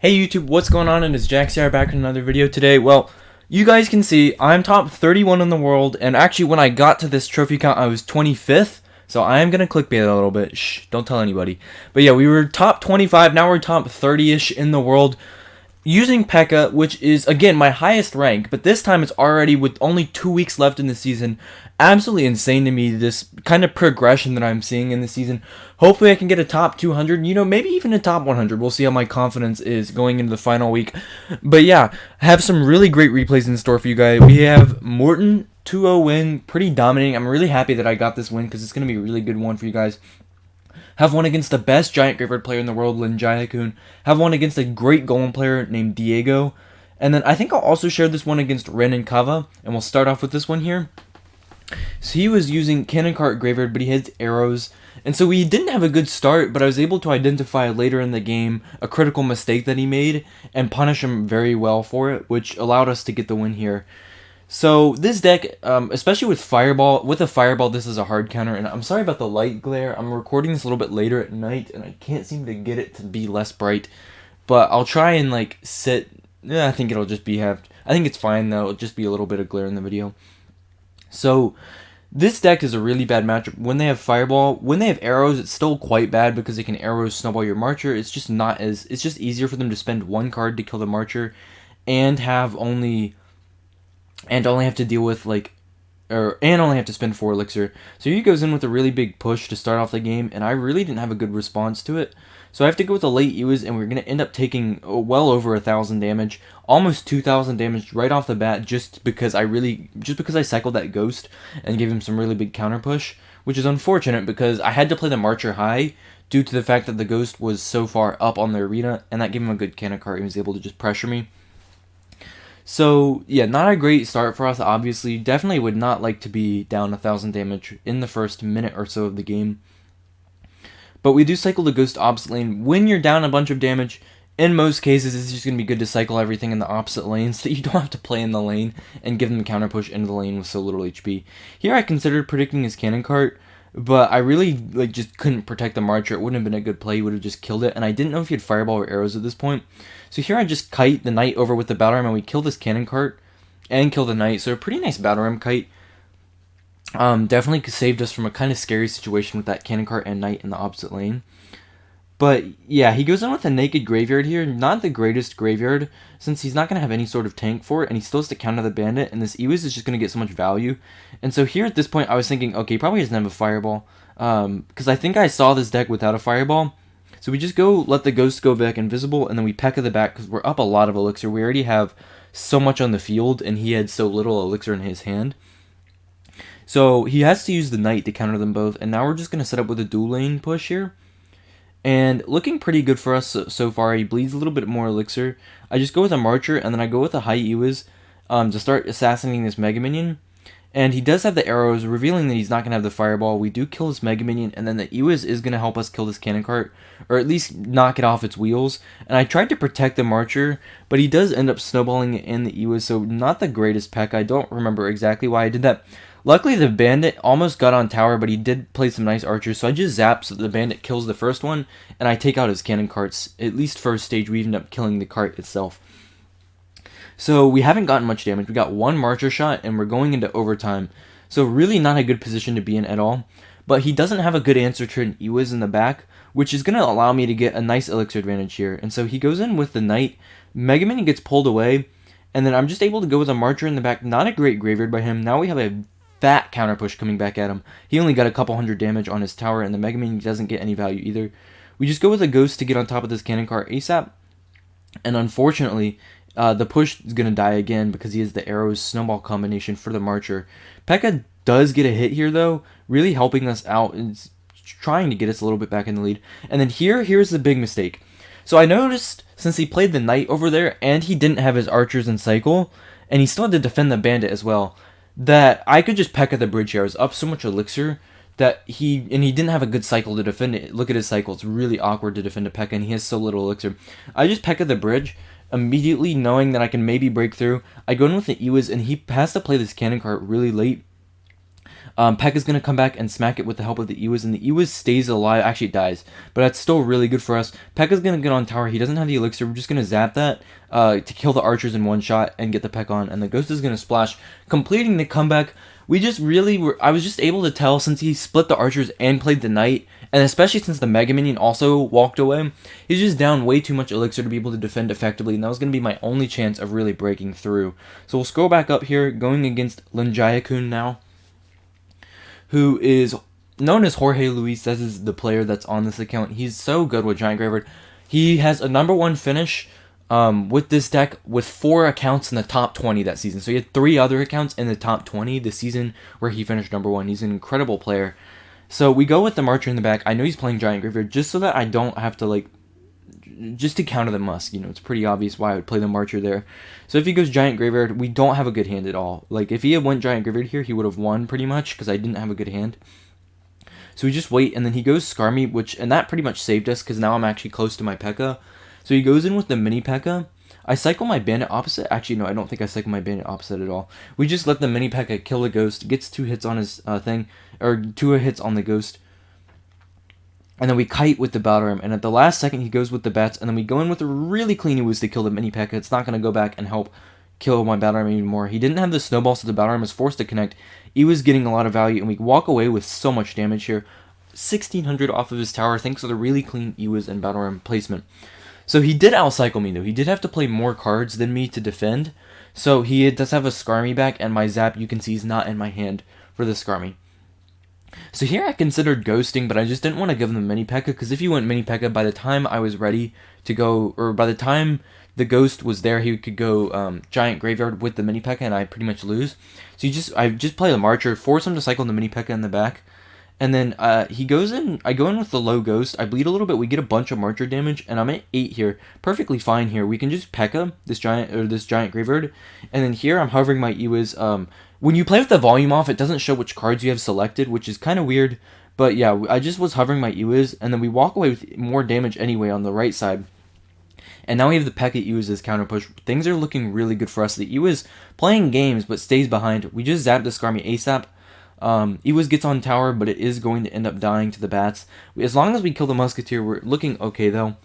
Hey YouTube, what's going on? And it's Jax here back in another video today. Well, you guys can see I'm top 31 in the world, and actually when I got to this trophy count I was 25th, so I am going to clickbait a little bit. Shh, don't tell anybody. But yeah, we were top 25, now we're top 30-ish in the world, using Pekka, which is, again, my highest rank, but this time it's already with only 2 weeks left in the season. Absolutely insane to me, this kind of progression that I'm seeing in the season. Hopefully I can get a top 200, maybe even a top 100. We'll see how my confidence is going into the final week. But yeah, I have some really great replays in store for you guys. We have Morton, 2-0 win, pretty dominating. I'm really happy that I got this win because it's going to be a really good one for you guys. Have one against the best Giant Graveyard player in the world, Linjaya-kun. Have one against a great Golem player named Diego. And then I think I'll also share this one against Ren and Kava. And we'll start off with this one here. So he was using Cannon Cart Graveyard, but he had arrows. And so he didn't have a good start, but I was able to identify later in the game a critical mistake that he made and punish him very well for it, which allowed us to get the win here. So this deck, especially with a Fireball, this is a hard counter, and I'm sorry about the light glare. I'm recording this a little bit later at night, and I can't seem to get it to be less bright. But I'll try and I think it'll just be I think it's fine though. It'll just be a little bit of glare in the video. So this deck is a really bad matchup. When they have Fireball, when they have arrows, it's still quite bad because they can arrow snowball your Marcher. It's just easier for them to spend one card to kill the Marcher, and only have to deal with only have to spend 4 elixir. So he goes in with a really big push to start off the game, and I really didn't have a good response to it. So I have to go with a late Ewis, and we're going to end up taking well over 1,000 damage, almost 2,000 damage right off the bat, just because I cycled that Ghost and gave him some really big counter push, which is unfortunate because I had to play the Marcher high due to the fact that the Ghost was so far up on the arena, and that gave him a good cannon cart. He was able to just pressure me. So, yeah, not a great start for us, obviously. Definitely would not like to be down 1,000 damage in the first minute or so of the game. But we do cycle the Ghost opposite lane. When you're down a bunch of damage, in most cases, it's just going to be good to cycle everything in the opposite lane so that you don't have to play in the lane and give them counter push into the lane with so little HP. Here I considered predicting his cannon cart, but I really just couldn't protect the Marcher. It wouldn't have been a good play. He would have just killed it, and I didn't know if he had Fireball or arrows at this point. So here I just kite the Knight over with the Battle Ram, and we kill this cannon cart and kill the Knight. So a pretty nice Battle Ram kite. Definitely saved us from a kind of scary situation with that cannon cart and Knight in the opposite lane. But yeah, he goes in with a naked graveyard here. Not the greatest graveyard, since he's not going to have any sort of tank for it, and he still has to counter the bandit, and this Ewis is just going to get so much value. And so here at this point, I was thinking, okay, he probably doesn't have a Fireball, because I think I saw this deck without a Fireball. So we just let the Ghost go back invisible, and then we Pekka the back, because we're up a lot of elixir. We already have so much on the field, and he had so little elixir in his hand. So he has to use the Knight to counter them both, and now we're just going to set up with a dual lane push here. And looking pretty good for us so far. He bleeds a little bit more elixir. I just go with a Marcher, and then I go with a high Ewis to start assassinating this Mega Minion. And he does have the arrows, revealing that he's not going to have the Fireball. We do kill this Mega Minion, and then the Ewis is going to help us kill this cannon cart, or at least knock it off its wheels. And I tried to protect the Marcher, but he does end up snowballing it in the Ewis, so not the greatest Pekka. I don't remember exactly why I did that. Luckily, the bandit almost got on tower, but he did play some nice archers, so I just zap so the bandit kills the first one, and I take out his cannon carts. At least first stage, we end up killing the cart itself. So we haven't gotten much damage. We got one Marcher shot, and we're going into overtime. So really not a good position to be in at all. But he doesn't have a good answer to an Ewis in the back, which is going to allow me to get a nice elixir advantage here. And so he goes in with the Knight. Mega Minion gets pulled away, and then I'm just able to go with a Marcher in the back. Not a great graveyard by him. Now we have a fat counter push coming back at him. He only got a couple hundred damage on his tower, and the Mega Minion doesn't get any value either. We just go with a Ghost to get on top of this cannon cart ASAP, and unfortunately, the push is going to die again because he has the arrows snowball combination for the Marcher. Pekka does get a hit here, though, really helping us out and trying to get us a little bit back in the lead. And then here's the big mistake. So I noticed, since he played the Knight over there, and he didn't have his archers in cycle, and he still had to defend the bandit as well, that I could just Pekka the bridge here. I was up so much elixir that he didn't have a good cycle to defend it. Look at his cycle. It's really awkward to defend a Pekka, and he has so little elixir. I just Pekka the bridge, immediately knowing that I can maybe break through. I go in with the Ewis, and he has to play this cannon cart really late. Pekka's going to come back and smack it with the help of the Ewis, and the Ewis stays alive. Actually, it dies, but that's still really good for us. Pekka's going to get on tower. He doesn't have the elixir. We're just going to zap that to kill the archers in one shot and get the Pekka on, and the Ghost is going to splash, completing the comeback. We just really were, I was just able to tell, since he split the archers and played the knight, and especially since the Mega Minion also walked away, he's just down way too much elixir to be able to defend effectively, and that was going to be my only chance of really breaking through. So we'll scroll back up here, going against Linjayakun now, who is known as Jorge Luis. This is the player that's on this account. He's so good with Giant Graveyard. He has a #1 finish with this deck with 4 accounts in the top 20 that season. So he had 3 other accounts in the top 20 this season where he finished #1. He's an incredible player. So we go with the Marcher in the back. I know he's playing Giant Graveyard just so that I don't have to, like, just to counter the Musk. You know, it's pretty obvious why I would play the Marcher there. So if he goes Giant Graveyard, we don't have a good hand at all. Like, if he had went Giant Graveyard here, he would have won pretty much because I didn't have a good hand. So we just wait, and then he goes Skarmy, and that pretty much saved us because now I'm actually close to my Pekka. So he goes in with the mini Pekka. I cycle my Bandit opposite. Actually, no, I don't think I cycle my Bandit opposite at all. We just let the mini Pekka kill the Ghost, gets 2 hits on his thing, or 2 hits on the Ghost. And then we kite with the Battle Ram, and at the last second he goes with the bats, and then we go in with a really clean Ewis to kill the mini Pekka. It's not going to go back and help kill my Battle Ram even more. He didn't have the snowball, so the Battle Ram was forced to connect. He was getting a lot of value, and we walk away with so much damage here. 1600 off of his tower, thanks to the really clean Ewis and Battle Ram placement. So he did outcycle me, though. He did have to play more cards than me to defend. So he does have a Skarmy back, and my Zap, you can see, is not in my hand for the Skarmy. So here I considered ghosting, but I just didn't want to give him the mini Pekka, because if he went mini Pekka, by the time I was ready to go, or by the time the Ghost was there, he could go Giant Graveyard with the mini Pekka, and I pretty much lose. So I just play the Marcher, force him to cycle the mini Pekka in the back, and then he goes in. I go in with the low Ghost. I bleed a little bit. We get a bunch of Marcher damage, and I'm at 8 here. Perfectly fine here. We can just Pekka this Giant Graveyard, and then here I'm hovering my Ewis. When you play with the volume off, it doesn't show which cards you have selected, which is kind of weird. But yeah, I just was hovering my Ewis, and then we walk away with more damage anyway on the right side. And now we have the Pekka Ewis as counter push. Things are looking really good for us. The Ewis playing games, but stays behind. We just zap the Skarmy ASAP. Ewis gets on tower, but it is going to end up dying to the bats. As long as we kill the Musketeer, we're looking okay, though.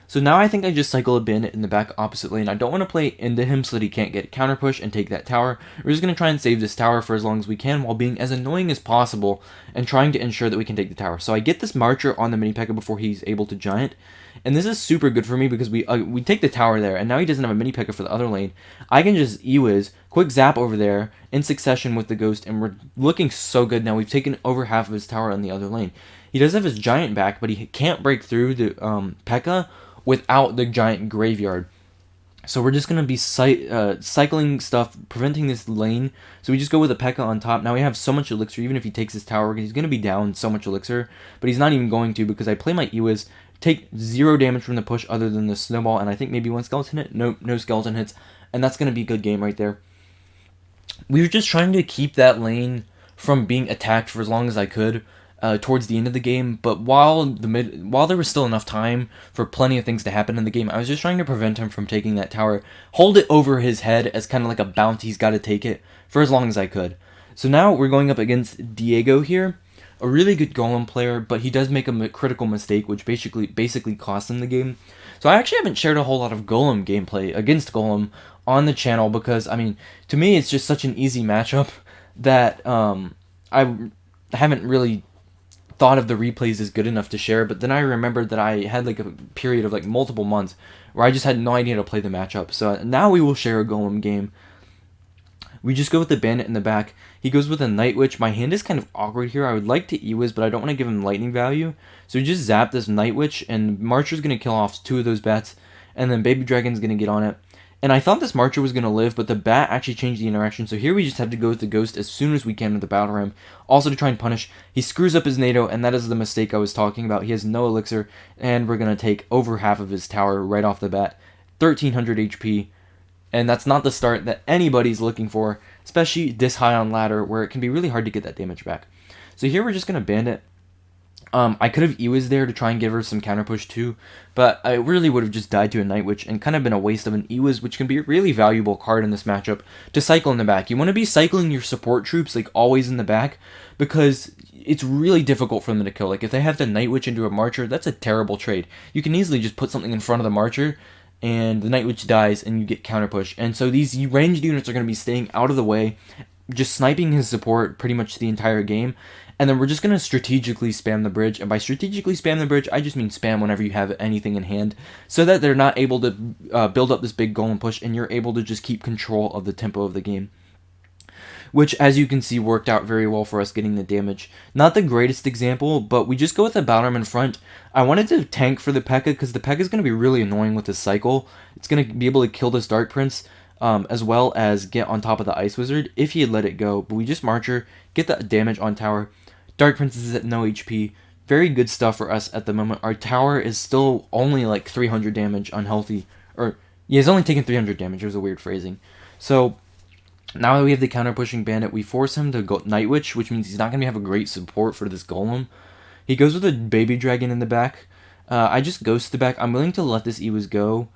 So now I think I just cycle a Bandit in the back opposite lane. I don't want to play into him so that he can't get counter push and take that tower. We're just going to try and save this tower for as long as we can while being as annoying as possible and trying to ensure that we can take the tower. So I get this Marcher on the mini Pekka before he's able to Giant. And this is super good for me because we take the tower there, and now he doesn't have a mini Pekka for the other lane. I can just Ewis, quick zap over there in succession with the Ghost, and we're looking so good now. We've taken over half of his tower on the other lane. He does have his Giant back, but he can't break through the Pekka without the Giant Graveyard. So we're just going to be cycling stuff, preventing this lane. So we just go with a Pekka on top. Now we have so much elixir. Even if he takes his tower, he's going to be down so much elixir. But he's not even going to, because I play my Ewis, take 0 damage from the push other than the snowball, and I think maybe 1 skeleton hit. No skeleton hits. And that's going to be a good game right there. We were just trying to keep that lane from being attacked for as long as I could. Towards the end of the game, but while there was still enough time for plenty of things to happen in the game, I was just trying to prevent him from taking that tower, hold it over his head as kind of like a bounty. He's got to take it for as long as I could. So now we're going up against Diego here, a really good Golem player, but he does make a critical mistake, which basically costs him the game. So I actually haven't shared a whole lot of Golem gameplay against Golem on the channel because, I mean, to me it's just such an easy matchup that I haven't really thought of the replays as good enough to share. But then I remembered that I had like a period of like multiple months where I just had no idea how to play the matchup. So now we will share a Golem game. We just go with the Bandit in the back. He goes with a Night Witch. My hand is kind of awkward here. I would like to Ewis, but I don't want to give him lightning value. So we just zap this Night Witch, and Marcher's going to kill off 2 of those bats, and then Baby Dragon's going to get on it. And I thought this Marcher was going to live, but the bat actually changed the interaction. So here we just have to go with the Ghost as soon as we can with the Battle Ram. Also to try and punish. He screws up his NATO, and that is the mistake I was talking about. He has no elixir, and we're going to take over half of his tower right off the bat. 1300 HP. And that's not the start that anybody's looking for, especially this high on ladder, where it can be really hard to get that damage back. So here we're just going to Bandit. I could have Ewas there to try and give her some counter push too, but I really would have just died to a Night Witch and kind of been a waste of an Ewas, which can be a really valuable card in this matchup to cycle in the back. You want to be cycling your support troops like always in the back because it's really difficult for them to kill. Like if they have the Night Witch into a Marcher, that's a terrible trade. You can easily just put something in front of the Marcher and the Night Witch dies and you get counter push. And so these ranged units are going to be staying out of the way, just sniping his support pretty much the entire game. And then we're just going to strategically spam the bridge. And by strategically spam the bridge, I just mean spam whenever you have anything in hand, so that they're not able to build up this big golem push, and you're able to just keep control of the tempo of the game. Which, as you can see, worked out very well for us getting the damage. Not the greatest example, but we just go with the Battle Ram in front. I wanted to tank for the Pekka, because the Pekka is going to be really annoying with this cycle. It's going to be able to kill this Dark Prince, as well as get on top of the Ice Wizard if he had let it go. But we just Marcher, get the damage on tower. Dark Prince is at no HP. Very good stuff for us at the moment. Our tower is still only like 300 damage unhealthy. Or, yeah, he's only taking 300 damage. It was a weird phrasing. So, now that we have the counter pushing bandit, we force him to go Night Witch, which means he's not going to have a great support for this Golem. He goes with a baby dragon in the back. I just ghost the back. I'm willing to let this Ewas go.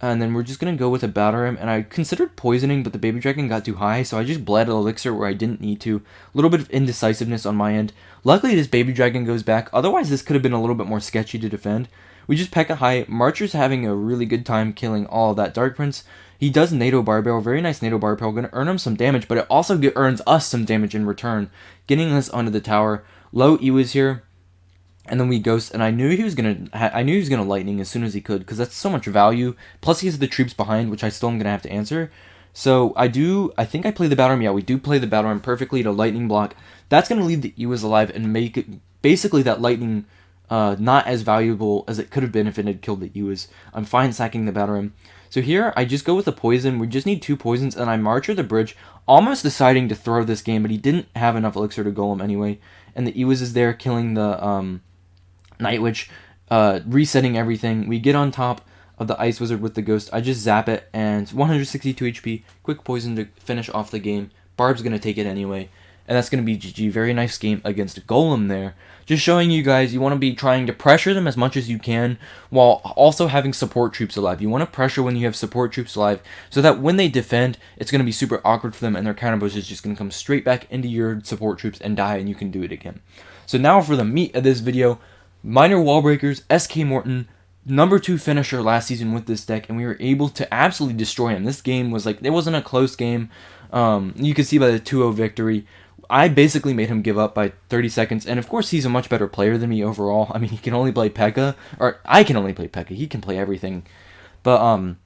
And then we're just going to go with a Battle Ram. And I considered poisoning, but the baby dragon got too high, so I just bled an elixir where I didn't need to. A little bit of indecisiveness on my end. Luckily, this baby dragon goes back. Otherwise, this could have been a little bit more sketchy to defend. We just Pekka high. Marcher's having a really good time killing all of that Dark Prince. He does NATO Barbell. Very nice NATO Barbell. Going to earn him some damage, but it also earns us some damage in return. Getting us onto the tower. Low Ewas here. And then we ghost, and I knew he was gonna lightning as soon as he could, because that's so much value. Plus he has the troops behind, which I still am gonna have to answer. So I think I play the Battle Ram. Yeah, we do play the Battle Ram perfectly to lightning block. That's gonna leave the Ewas alive and make it basically that lightning not as valuable as it could have been if it had killed the Ewas. I'm fine sacking the Battle Ram. So here I just go with a poison. We just need 2 poisons, and I Marcher the bridge, almost deciding to throw this game, but he didn't have enough elixir to golem anyway. And the Ewas is there killing the Night Witch, resetting everything. We get on top of the Ice Wizard with the Ghost. I just zap it, and 162 HP. Quick poison to finish off the game. Barb's going to take it anyway, and that's going to be GG. Very nice game against Golem there. Just showing you guys, you want to be trying to pressure them as much as you can, while also having support troops alive. You want to pressure when you have support troops alive, so that when they defend, it's going to be super awkward for them, and their counter push is just going to come straight back into your support troops and die, and you can do it again. So now for the meat of this video, Minor Wall Breakers, SK Morton, number 2 finisher last season with this deck, and we were able to absolutely destroy him. This game was like, it wasn't a close game. You can see by the 2-0 victory, I basically made him give up by 30 seconds, and of course he's a much better player than me overall. I mean, he can only play Pekka, or I can only play Pekka, he can play everything. But,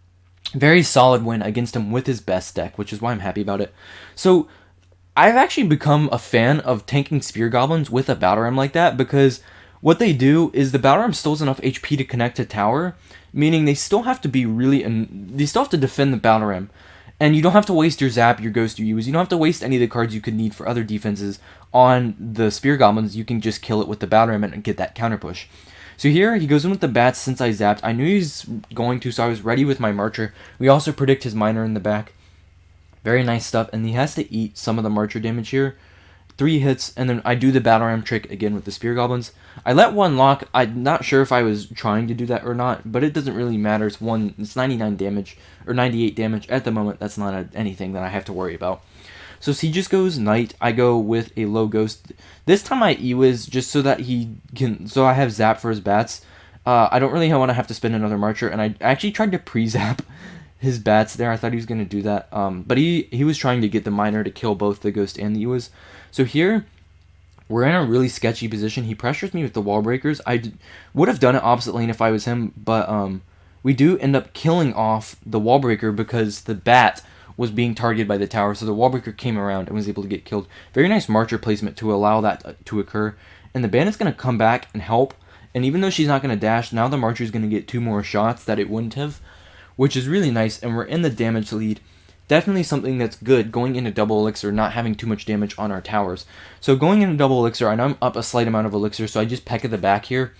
very solid win against him with his best deck, which is why I'm happy about it. So, I've actually become a fan of tanking Spear Goblins with a Battle Ram like that, because what they do is the Battle Ram still has enough HP to connect to tower, meaning they still have to be they still have to defend the Battle Ram. And you don't have to waste your Zap, your Ghost, your Use. You don't have to waste any of the cards you could need for other defenses on the Spear Goblins. You can just kill it with the Battle Ram and get that counter push. So here, he goes in with the Bats since I zapped. I knew he was going to, so I was ready with my Marcher. We also predict his Miner in the back. Very nice stuff, and he has to eat some of the Marcher damage here. 3 hits, and then I do the Battle Ram trick again with the Spear Goblins. I let one lock. I'm not sure if I was trying to do that or not, but it doesn't really matter. It's 99 damage, or 98 damage at the moment. That's not anything that I have to worry about. So he just goes Knight. I go with a low Ghost. This time I Ewas just so that so I have Zap for his Bats. I don't really want to have to spend another Marcher, and I actually tried to pre-zap his Bats there. I thought he was going to do that, but he was trying to get the Miner to kill both the Ghost and the Ewas. So here, we're in a really sketchy position. He pressures me with the Wall Breakers. I would have done it opposite lane if I was him, but we do end up killing off the Wall Breaker because the Bat was being targeted by the tower, so the Wall Breaker came around and was able to get killed. Very nice Marcher placement to allow that to occur, and the Bandit's going to come back and help, and even though she's not going to dash, now the Marcher is going to get 2 more shots that it wouldn't have, which is really nice, and we're in the damage lead. Definitely something that's good going into double elixir, not having too much damage on our towers. So going into double elixir, I know I'm up a slight amount of elixir, so I just Pekka the back here.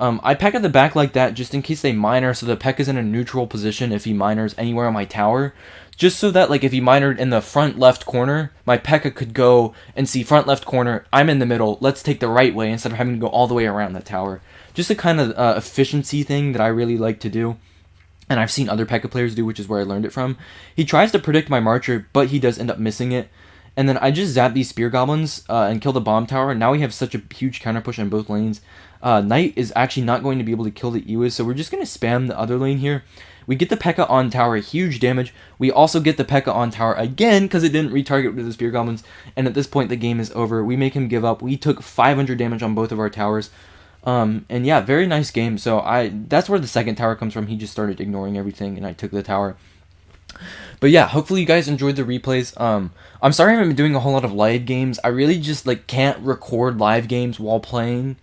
I Pekka the back like that just in case they miner, so the Pekka's in a neutral position if he miners anywhere on my tower. Just so that, like, if he minored in the front left corner, my Pekka could go and see front left corner, I'm in the middle, let's take the right way instead of having to go all the way around the tower. Just a kind of efficiency thing that I really like to do. And I've seen other Pekka players do, which is where I learned it from. He tries to predict my Marcher, but he does end up missing it. And then I just zap these Spear Goblins and kill the Bomb Tower. Now we have such a huge counter push on both lanes. Knight is actually not going to be able to kill the Ewis, so we're just going to spam the other lane here. We get the Pekka on tower, huge damage. We also get the Pekka on tower again because it didn't retarget with the Spear Goblins. And at this point, the game is over. We make him give up. We took 500 damage on both of our towers. And yeah, very nice game. So that's where the second tower comes from. He just started ignoring everything, and I took the tower. But yeah, hopefully you guys enjoyed the replays. I'm sorry I haven't been doing a whole lot of live games. I really just like can't record live games while playing.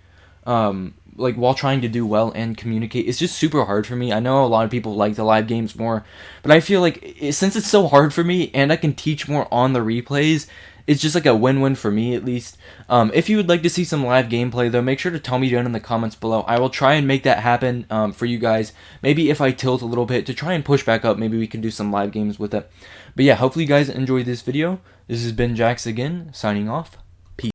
Like while trying to do well and communicate. It's just super hard for me. I know a lot of people like the live games more, but I feel like since it's so hard for me and I can teach more on the replays, it's just like a win-win for me at least. If you would like to see some live gameplay though, make sure to tell me down in the comments below. I will try and make that happen for you guys. Maybe if I tilt a little bit to try and push back up, maybe we can do some live games with it. But yeah, hopefully you guys enjoyed this video. This has been Jax again, signing off.